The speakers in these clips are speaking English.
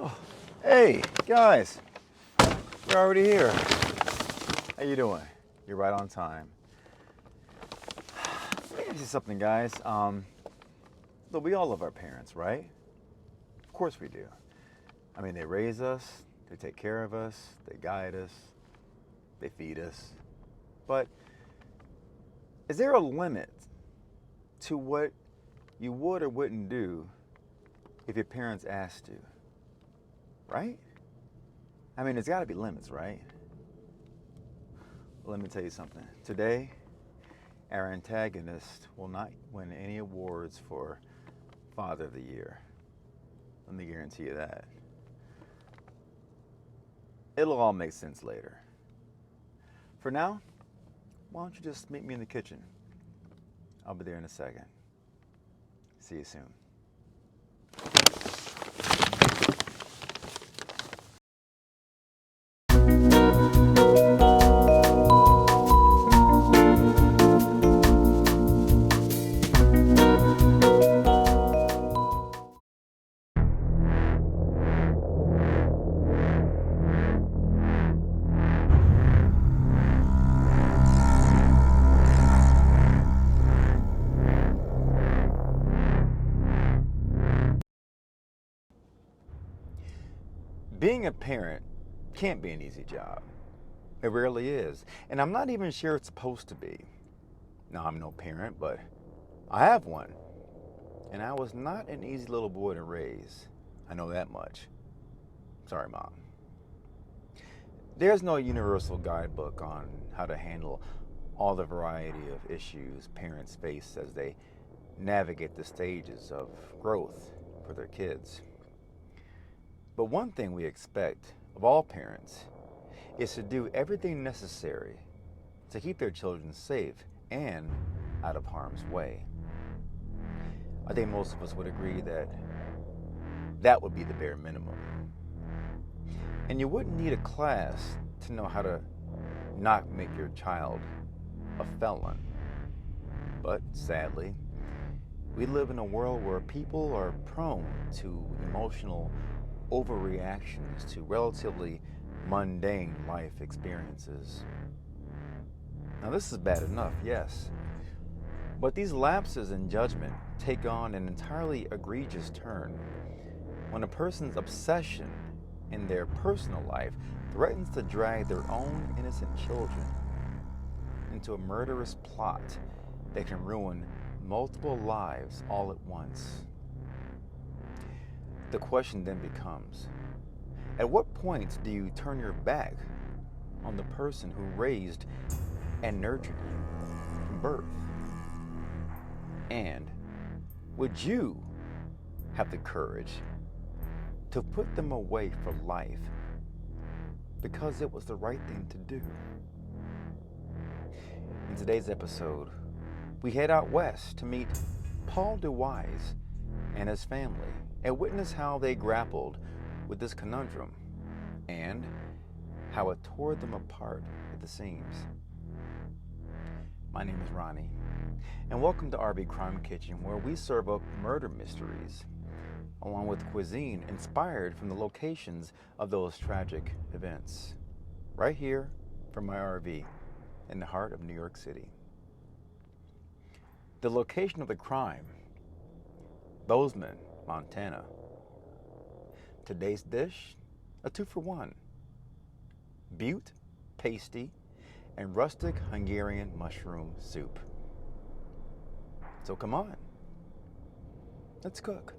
Oh, hey, guys, we're already here. How you doing? You're right on time. Let me ask you something, guys. Look, we all love our parents, right? Of course we do. I mean, they raise us, they take care of us, they guide us, they feed us. But is there a limit to what you would or wouldn't do if your parents asked you? Right? I mean, there's got to be limits, right? Well, let me tell you something. Today, our antagonist will not win any awards for Father of the Year. Let me guarantee you that. It'll all make sense later. For now, why don't you just meet me in the kitchen? I'll be there in a second. See you soon. Being a parent can't be an easy job. It rarely is. And I'm not even sure it's supposed to be. Now, I'm no parent, but I have one. And I was not an easy little boy to raise. I know that much. Sorry, Mom. There's no universal guidebook on how to handle all the variety of issues parents face as they navigate the stages of growth for their kids. But one thing we expect of all parents is to do everything necessary to keep their children safe and out of harm's way. I think most of us would agree that that would be the bare minimum. And you wouldn't need a class to know how to not make your child a felon. But sadly, we live in a world where people are prone to emotional overreactions to relatively mundane life experiences. Now, this is bad enough, yes, but these lapses in judgment take on an entirely egregious turn when a person's obsession in their personal life threatens to drag their own innocent children into a murderous plot that can ruin multiple lives all at once. The question then becomes, at what point do you turn your back on the person who raised and nurtured you from birth? And would you have the courage to put them away for life because it was the right thing to do? In today's episode, we head out west to meet Paul Dewise and his family and witness how they grappled with this conundrum and how it tore them apart at the seams. My name is Ronnie, and welcome to RB Crime Kitchen, where we serve up murder mysteries along with cuisine inspired from the locations of those tragic events, right here from my RV in the heart of New York City. The location of the crime, Bozeman, Montana. Today's dish, a 2-for-1. Butte Pasty and Rustic Hungarian Mushroom Soup. So come on, let's cook.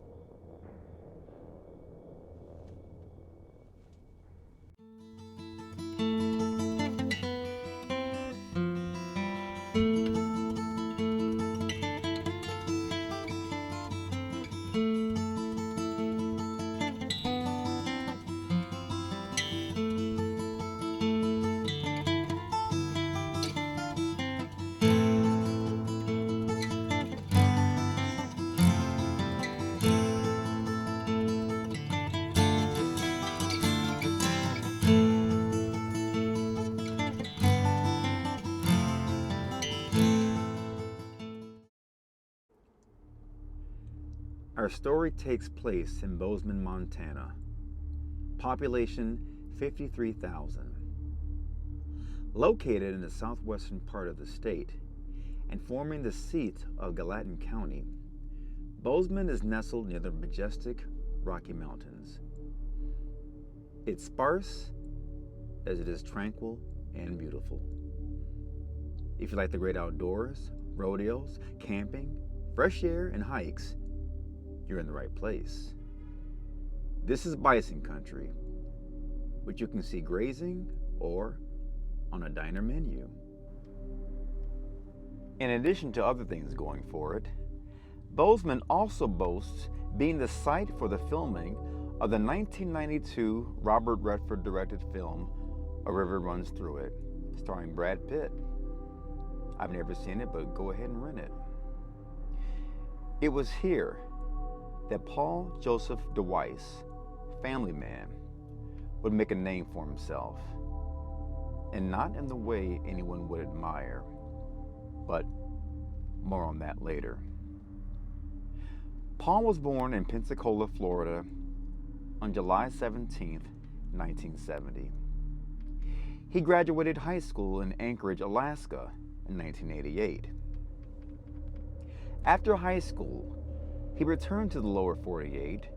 Our story takes place in Bozeman, Montana, population 53,000. Located in the southwestern part of the state and forming the seat of Gallatin County, Bozeman is nestled near the majestic Rocky Mountains. It's sparse as it is tranquil and beautiful. If you like the great outdoors, rodeos, camping, fresh air, and hikes, you're in the right place. This is bison country, which you can see grazing or on a diner menu. In addition to other things going for it, Bozeman also boasts being the site for the filming of the 1992 Robert Redford directed film A River Runs Through It, starring Brad Pitt. I've never seen it, but go ahead and rent it. It was here that Paul Joseph Dewise, family man, would make a name for himself, and not in the way anyone would admire, but more on that later. Paul was born in Pensacola, Florida on July 17, 1970. He graduated high school in Anchorage, Alaska in 1988. After high school, he returned to the lower 48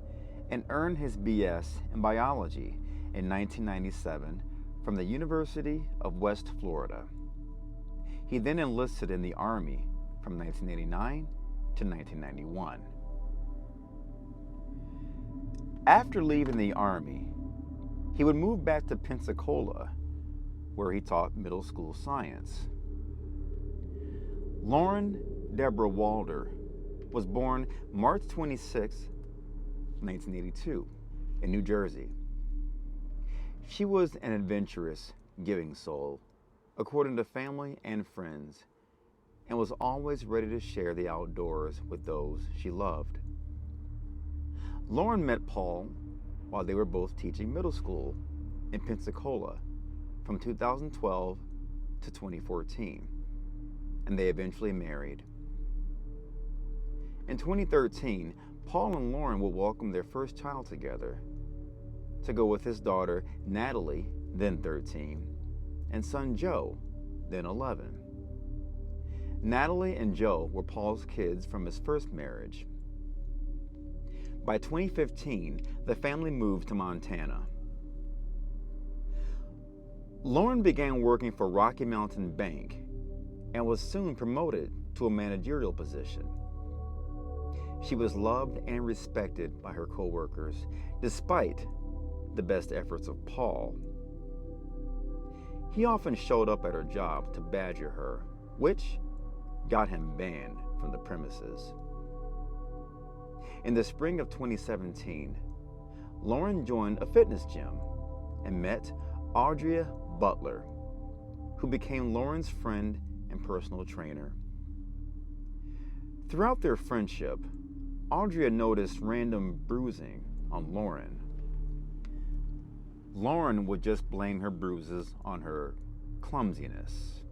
and earned his BS in biology in 1997 from the University of West Florida. He then enlisted in the Army from 1989 to 1991. After leaving the Army, he would move back to Pensacola, where he taught middle school science. Lauren Deborah Walder was born March 26, 1982, in New Jersey. She was an adventurous, giving soul, according to family and friends, and was always ready to share the outdoors with those she loved. Lauren met Paul while they were both teaching middle school in Pensacola from 2012 to 2014, and they eventually married. In 2013, Paul and Lauren would welcome their first child together to go with his daughter Natalie, then 13, and son Joe, then 11. Natalie and Joe were Paul's kids from his first marriage. By 2015, the family moved to Montana. Lauren began working for Rocky Mountain Bank and was soon promoted to a managerial position. She was loved and respected by her co-workers, despite the best efforts of Paul. He often showed up at her job to badger her, which got him banned from the premises. In the spring of 2017, Lauren joined a fitness gym and met Audria Butler, who became Lauren's friend and personal trainer. Throughout their friendship, Audria noticed random bruising on Lauren. Lauren would just blame her bruises on her clumsiness.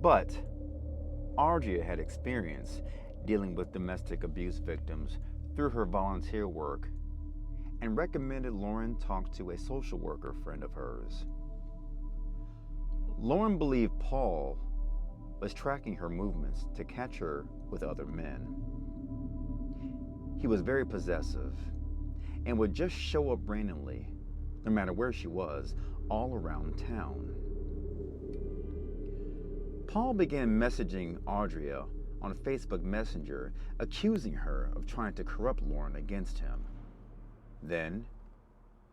But Audria had experience dealing with domestic abuse victims through her volunteer work and recommended Lauren talk to a social worker friend of hers. Lauren believed Paul was tracking her movements to catch her with other men. He was very possessive and would just show up randomly, no matter where she was, all around town. Paul began messaging Audria on Facebook Messenger, accusing her of trying to corrupt Lauren against him. Then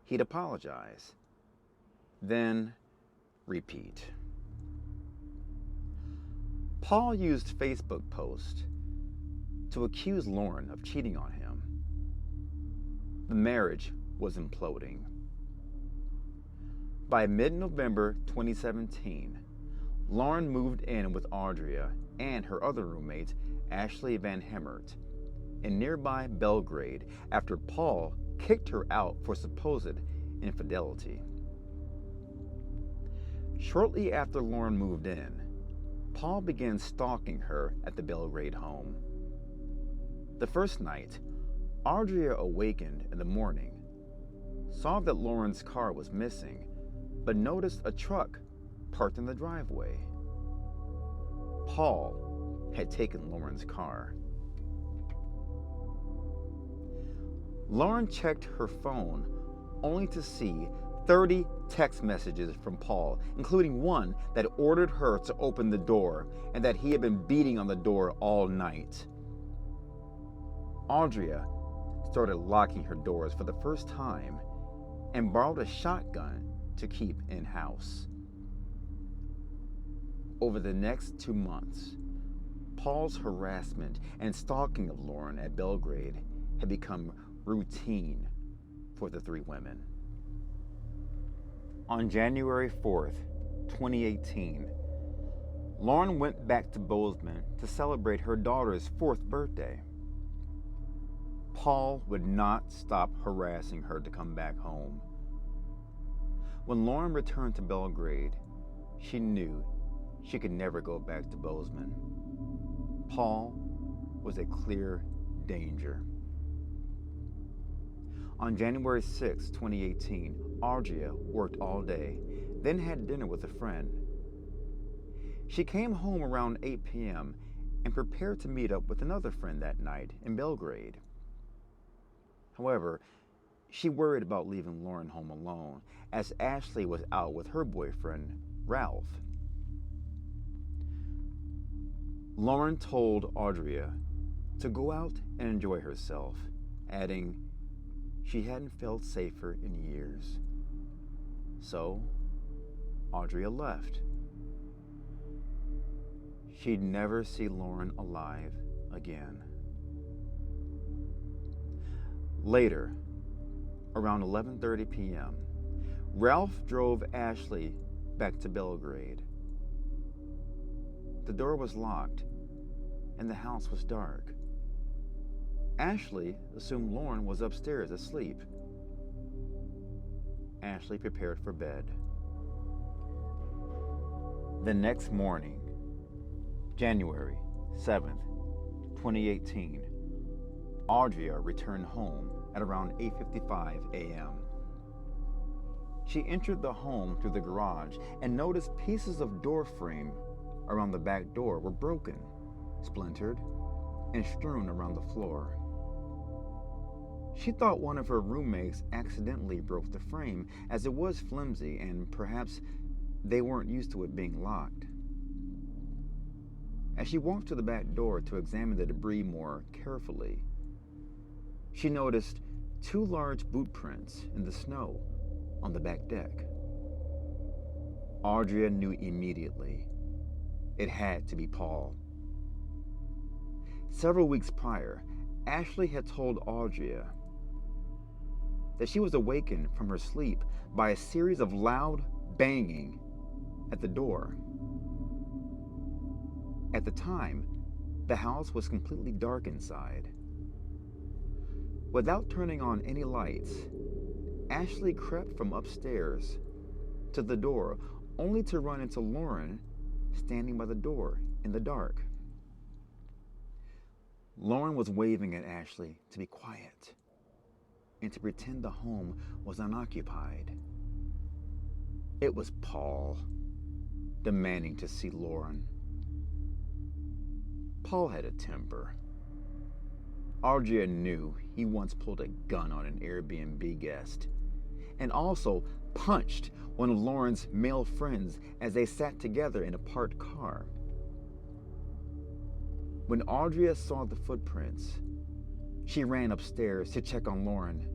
he'd apologize. Then repeat. Paul used Facebook posts to accuse Lauren of cheating on him. The marriage was imploding. By mid-November 2017, Lauren moved in with Audria and her other roommate, Ashley Van Hemert, in nearby Belgrade after Paul kicked her out for supposed infidelity. Shortly after Lauren moved in, Paul began stalking her at the Belgrade home. The first night, Audria awakened in the morning saw that Lauren's car was missing, but noticed a truck parked in the driveway. Paul had taken Lauren's car. Lauren checked her phone only to see 30 text messages from Paul, including one that ordered her to open the door and that he had been beating on the door all night. Audrey started locking her doors for the first time and borrowed a shotgun to keep in-house. Over the next 2 months, Paul's harassment and stalking of Lauren at Belgrade had become routine for the three women. On January 4th, 2018, Lauren went back to Bozeman to celebrate her daughter's 4th birthday. Paul would not stop harassing her to come back home. When Lauren returned to Belgrade, she knew she could never go back to Bozeman. Paul was a clear danger. On January 6, 2018, Audrey worked all day, then had dinner with a friend. She came home around 8 p.m. and prepared to meet up with another friend that night in Belgrade. However, she worried about leaving Lauren home alone, as Ashley was out with her boyfriend, Ralph. Lauren told Audrey to go out and enjoy herself, adding she hadn't felt safer in years. So, Audrey left. She'd never see Lauren alive again. Later, around 11:30 p.m., Ralph drove Ashley back to Belgrade. The door was locked, and the house was dark. Ashley assumed Lauren was upstairs asleep. Ashley prepared for bed. The next morning, January 7th, 2018, Audrey returned home at around 8:55 a.m. She entered the home through the garage and noticed pieces of door frame around the back door were broken, splintered, and strewn around the floor. She thought one of her roommates accidentally broke the frame, as it was flimsy and perhaps they weren't used to it being locked. As she walked to the back door to examine the debris more carefully, she noticed 2 large boot prints in the snow on the back deck. Audrey knew immediately it had to be Paul. Several weeks prior, Ashley had told Audrey that she was awakened from her sleep by a series of loud banging at the door. At the time, the house was completely dark inside. Without turning on any lights, Ashley crept from upstairs to the door, only to run into Lauren standing by the door in the dark. Lauren was waving at Ashley to be quiet and to pretend the home was unoccupied. It was Paul, demanding to see Lauren. Paul had a temper. Audrey knew he once pulled a gun on an Airbnb guest and also punched one of Lauren's male friends as they sat together in a parked car. When Audrey saw the footprints, she ran upstairs to check on Lauren.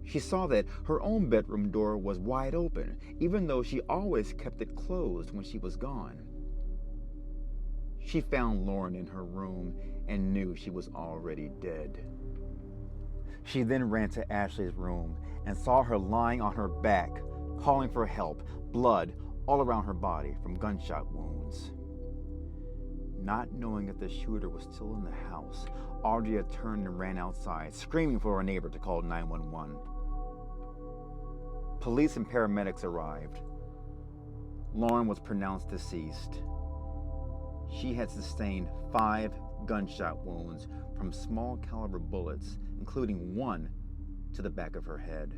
She saw that her own bedroom door was wide open, even though she always kept it closed when she was gone. She found Lauren in her room and knew she was already dead. She then ran to Ashley's room and saw her lying on her back, calling for help, blood all around her body from gunshot wounds. Not knowing if the shooter was still in the house, Audrey turned and ran outside, screaming for her neighbor to call 911. Police and paramedics arrived. Lauren was pronounced deceased. She had sustained 5 gunshot wounds from small caliber bullets, including one to the back of her head.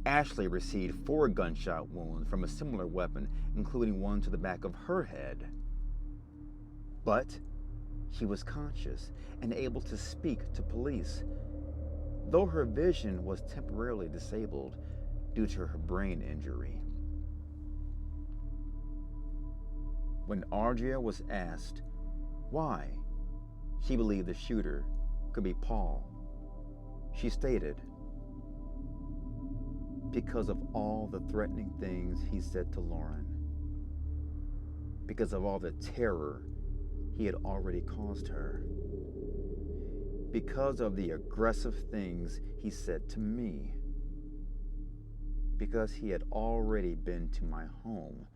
Ashley received 4 gunshot wounds from a similar weapon, including one to the back of her head. But she was conscious and able to speak to police, though her vision was temporarily disabled due to her brain injury. When Audria was asked why she believed the shooter could be Paul, she stated, "Because of all the threatening things he said to Lauren, because of all the terror he had already caused her, because of the aggressive things he said to me, because he had already been to my home.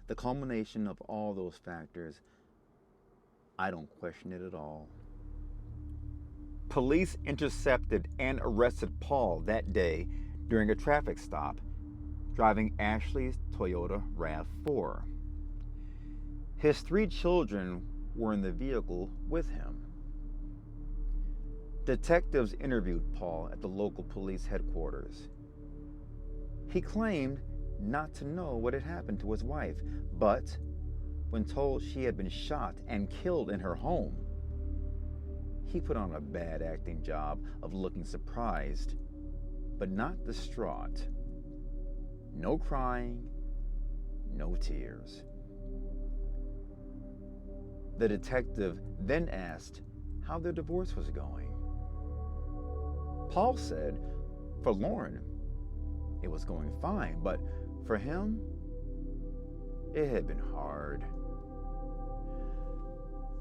The culmination of all those factors, I don't question it at all." Police intercepted and arrested Paul that day during a traffic stop, driving Ashley's Toyota RAV4. His 3 children were in the vehicle with him. Detectives interviewed Paul at the local police headquarters. He claimed not to know what had happened to his wife, but when told she had been shot and killed in her home, he put on a bad acting job of looking surprised, but not distraught. No crying, no tears. The detective then asked how their divorce was going. Paul said for Lauren, it was going fine, but for him, it had been hard.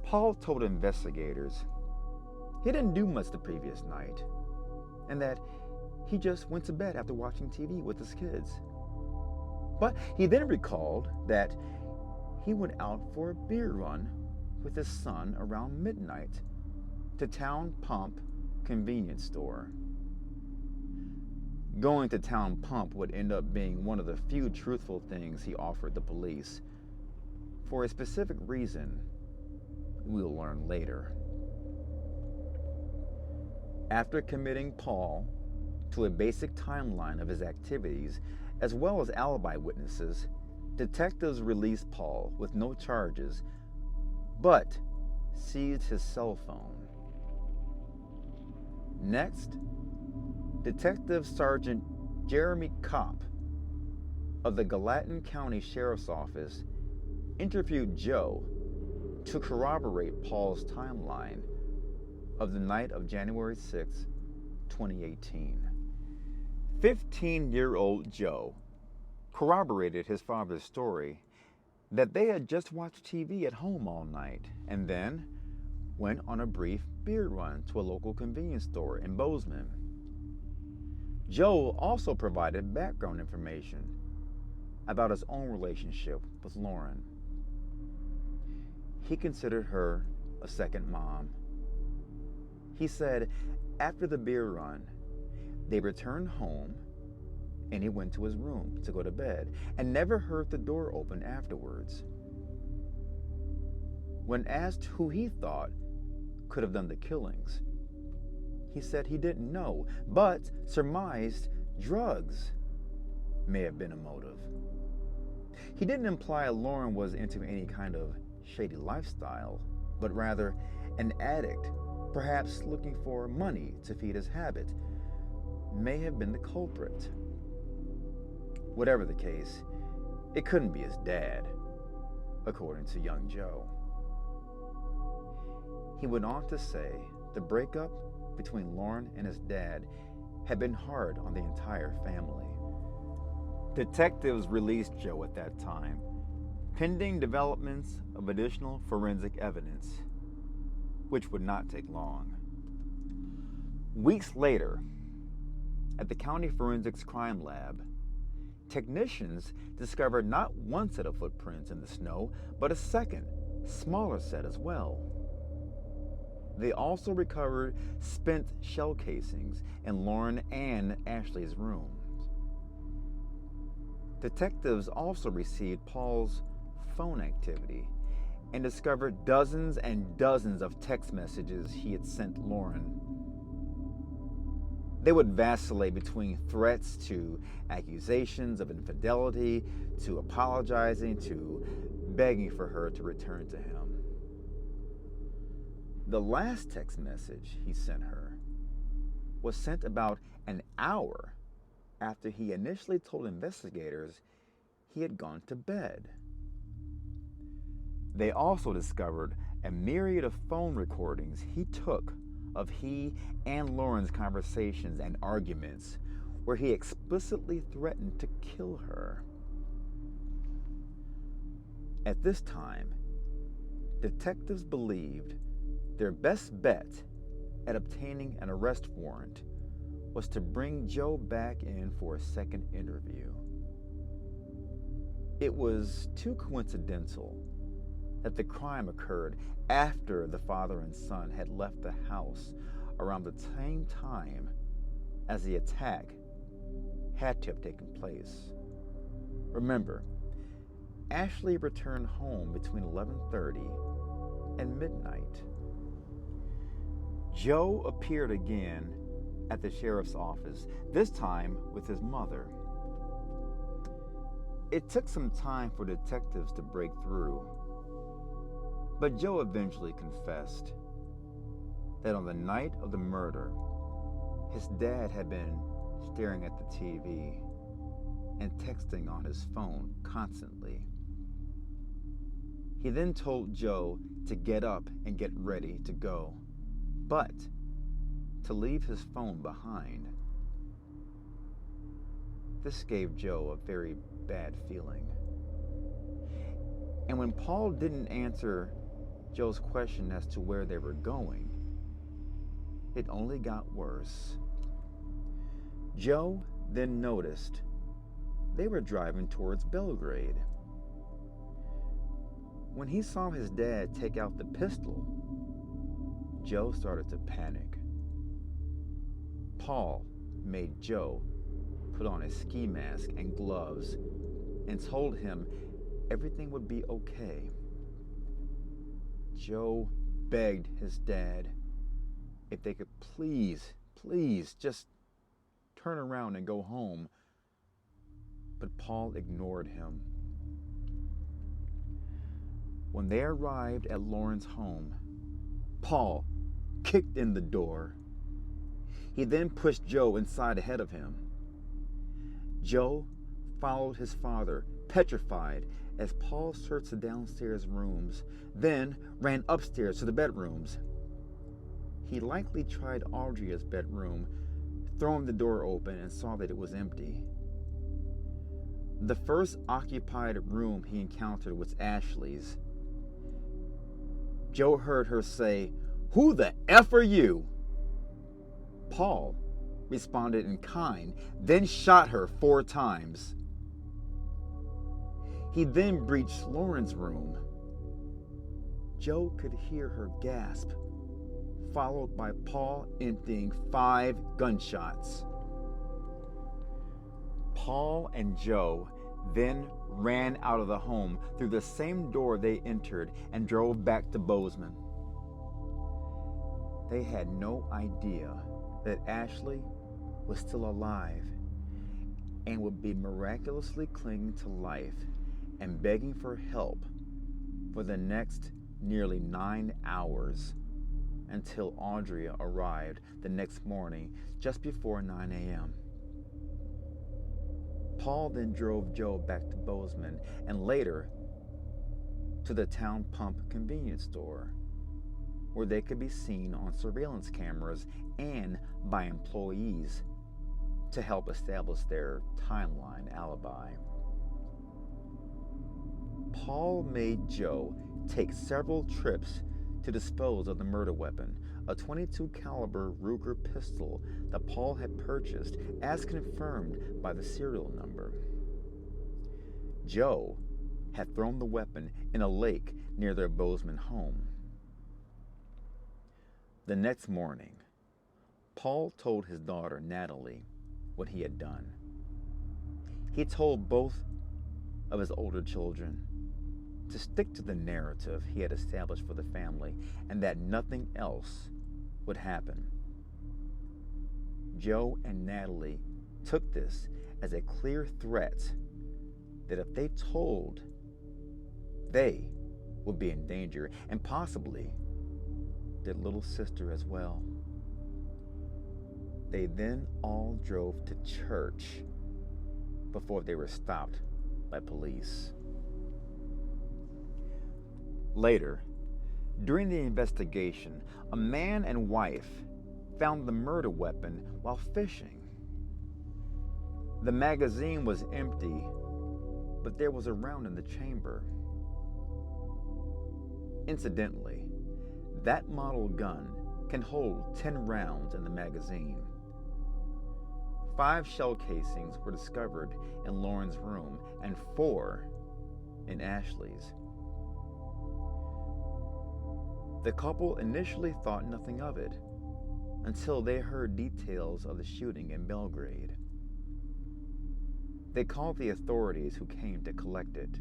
Paul told investigators he didn't do much the previous night, and that he just went to bed after watching TV with his kids. But he then recalled that he went out for a beer run with his son around midnight to Town Pump convenience store. Going to Town Pump would end up being one of the few truthful things he offered the police, for a specific reason we'll learn later. After committing Paul to a basic timeline of his activities, as well as alibi witnesses, detectives released Paul with no charges, but seized his cell phone. Next, Detective Sergeant Jeremy Kopp of the Gallatin County Sheriff's Office interviewed Joe to corroborate Paul's timeline of the night of January 6, 2018. 15-year-old Joe corroborated his father's story that they had just watched TV at home all night and then went on a brief beer run to a local convenience store in Bozeman. Joe also provided background information about his own relationship with Lauren. He considered her a second mom. He said after the beer run, they returned home and he went to his room to go to bed and never heard the door open afterwards. When asked who he thought could have done the killings, he said he didn't know, but surmised drugs may have been a motive. He didn't imply Lauren was into any kind of shady lifestyle, but rather an addict, perhaps looking for money to feed his habit, may have been the culprit. Whatever the case, it couldn't be his dad, according to young Joe. He went on to say the breakup between Lauren and his dad had been hard on the entire family. Detectives released Joe at that time, pending developments of additional forensic evidence, which would not take long. Weeks later, at the County Forensics Crime Lab, technicians discovered not one set of footprints in the snow, but a second, smaller set as well. They also recovered spent shell casings in Lauren and Ashley's rooms. Detectives also received Paul's phone activity and discovered dozens and dozens of text messages he had sent Lauren. They would vacillate between threats to accusations of infidelity, to apologizing, to begging for her to return to him. The last text message he sent her was sent about an hour after he initially told investigators he had gone to bed. They also discovered a myriad of phone recordings he took of he and Lauren's conversations and arguments where he explicitly threatened to kill her. At this time, detectives believed their best bet at obtaining an arrest warrant was to bring Joe back in for a second interview. It was too coincidental that the crime occurred after the father and son had left the house around the same time as the attack had to have taken place. Remember, Ashley returned home between 11:30 and midnight. Joe appeared again at the sheriff's office, this time with his mother. It took some time for detectives to break through, but Joe eventually confessed that on the night of the murder, his dad had been staring at the TV and texting on his phone constantly. He then told Joe to get up and get ready to go, but to leave his phone behind. This gave Joe a very bad feeling. And when Paul didn't answer Joe's question as to where they were going, it only got worse. Joe then noticed they were driving towards Belgrade. When he saw his dad take out the pistol, Joe started to panic. Paul made Joe put on a ski mask and gloves and told him everything would be okay. Joe begged his dad if they could please just turn around and go home. But Paul ignored him. When they arrived at Lauren's home, Paul kicked in the door. He then pushed Joe inside ahead of him. Joe followed his father, petrified, as Paul searched the downstairs rooms, then ran upstairs to the bedrooms. He likely tried Audria's bedroom, throwing the door open, and saw that it was empty. The first occupied room he encountered was Ashley's. Joe heard her say, "Who the F are you?" Paul responded in kind, then shot her 4 times. He then breached Lauren's room. Joe could hear her gasp, followed by Paul emptying 5 gunshots. Paul and Joe then ran out of the home through the same door they entered and drove back to Bozeman. They had no idea that Ashley was still alive and would be miraculously clinging to life and begging for help for the next nearly 9 hours until Audria arrived the next morning just before 9 a.m. Paul then drove Joe back to Bozeman and later to the town pump convenience store, where they could be seen on surveillance cameras and by employees to help establish their timeline alibi. Paul made Joe take several trips to dispose of the murder weapon, a .22 caliber Ruger pistol that Paul had purchased as confirmed by the serial number. Joe had thrown the weapon in a lake near their Bozeman home. The next morning, Paul told his daughter, Natalie, what he had done. He told both of his older children to stick to the narrative he had established for the family and that nothing else would happen. Joe and Natalie took this as a clear threat that if they told, they would be in danger, and possibly their little sister as well. They then all drove to church before they were stopped by police. Later, during the investigation, a man and wife found the murder weapon while fishing. The magazine was empty, but there was a round in the chamber. Incidentally, that model gun can hold 10 rounds in the magazine. 5 shell casings were discovered in Lauren's room and 4 in Ashley's. The couple initially thought nothing of it until they heard details of the shooting in Belgrade. They called the authorities, who came to collect it.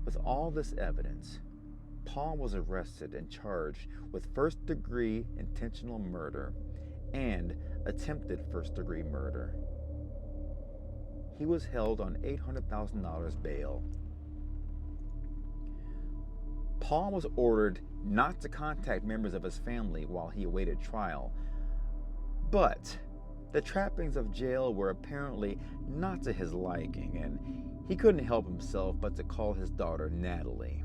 With all this evidence, Paul was arrested and charged with first-degree intentional murder and attempted first-degree murder. He was held on $800,000 bail. Paul was ordered not to contact members of his family while he awaited trial, but the trappings of jail were apparently not to his liking, and he couldn't help himself but to call his daughter Natalie.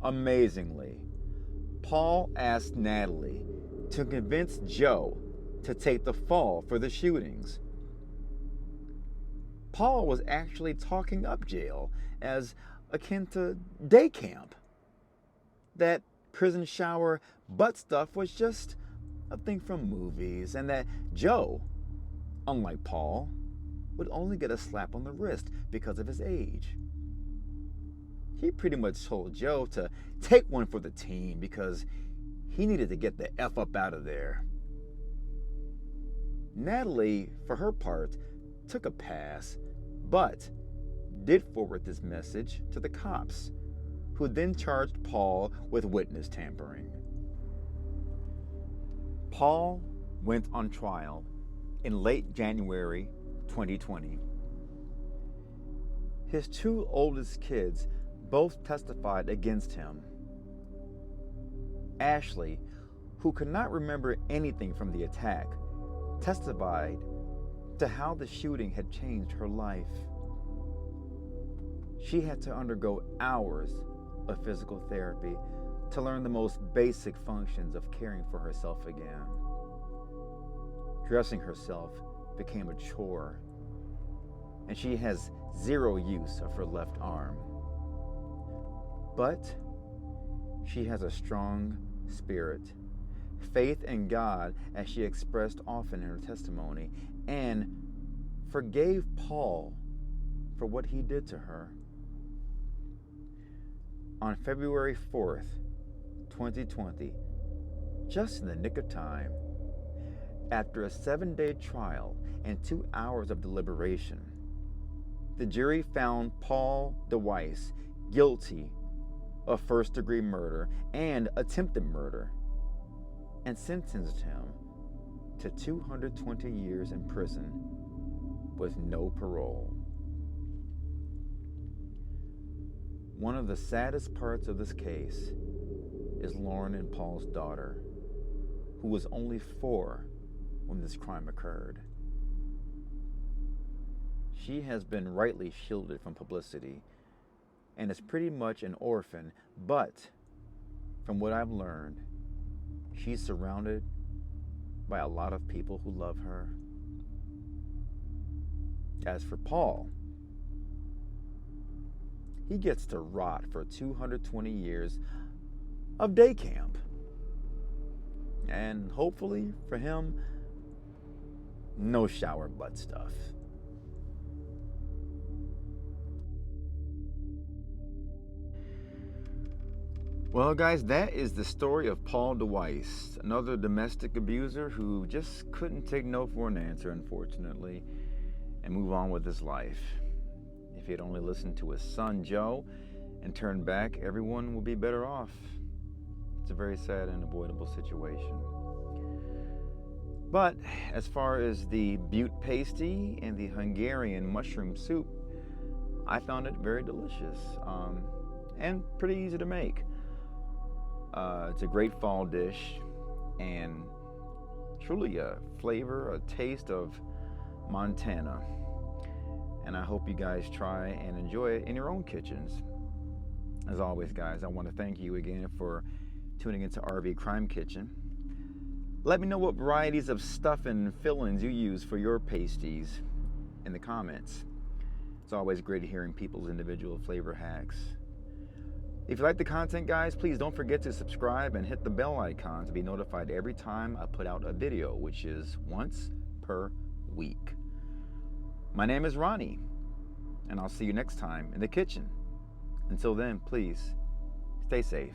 Amazingly, Paul asked Natalie to convince Joe to take the fall for the shootings. Paul was actually talking up jail as akin to day camp. That prison shower butt stuff was just a thing from movies, and that Joe, unlike Paul, would only get a slap on the wrist because of his age. He pretty much told Joe to take one for the team because he needed to get the F up out of there. Natalie, for her part, took a pass, but did forward this message to the cops, who then charged Paul with witness tampering. Paul went on trial in late January 2020. His 2 oldest kids both testified against him. Ashley, who could not remember anything from the attack, testified to how the shooting had changed her life. She had to undergo hours of physical therapy to learn the most basic functions of caring for herself again. Dressing herself became a chore, and she has 0 use of her left arm. But she has a strong spirit, faith in God, as she expressed often in her testimony, and forgave Paul for what he did to her. On February 4th, 2020, just in the nick of time, after a 7-day trial and 2 hours of deliberation, the jury found Paul Dewise guilty of first-degree murder and attempted murder, and sentenced him to 220 years in prison with no parole. One of the saddest parts of this case is Lauren and Paul's daughter, who was only 4 when this crime occurred. She has been rightly shielded from publicity and is pretty much an orphan, but from what I've learned, she's surrounded by a lot of people who love her. As for Paul, he gets to rot for 220 years of day camp. And hopefully for him, no shower butt stuff. Well, guys, that is the story of Paul Dewise, another domestic abuser who just couldn't take no for an answer, unfortunately, and move on with his life. If he had only listened to his son, Joe, and turned back, everyone would be better off. It's a very sad and avoidable situation. But as far as the Butte Pasty and the Hungarian Mushroom Soup, I found it very delicious and pretty easy to make. It's a great fall dish and truly a flavor, a taste of Montana. And I hope you guys try and enjoy it in your own kitchens. As always, guys, I want to thank you again for tuning into RV Crime Kitchen. Let me know what varieties of stuff and fillings you use for your pasties in the comments. It's always great hearing people's individual flavor hacks. If you like the content, guys, please don't forget to subscribe and hit the bell icon to be notified every time I put out a video, which is once per week. My name is Ronnie, and I'll see you next time in the kitchen. Until then, please stay safe.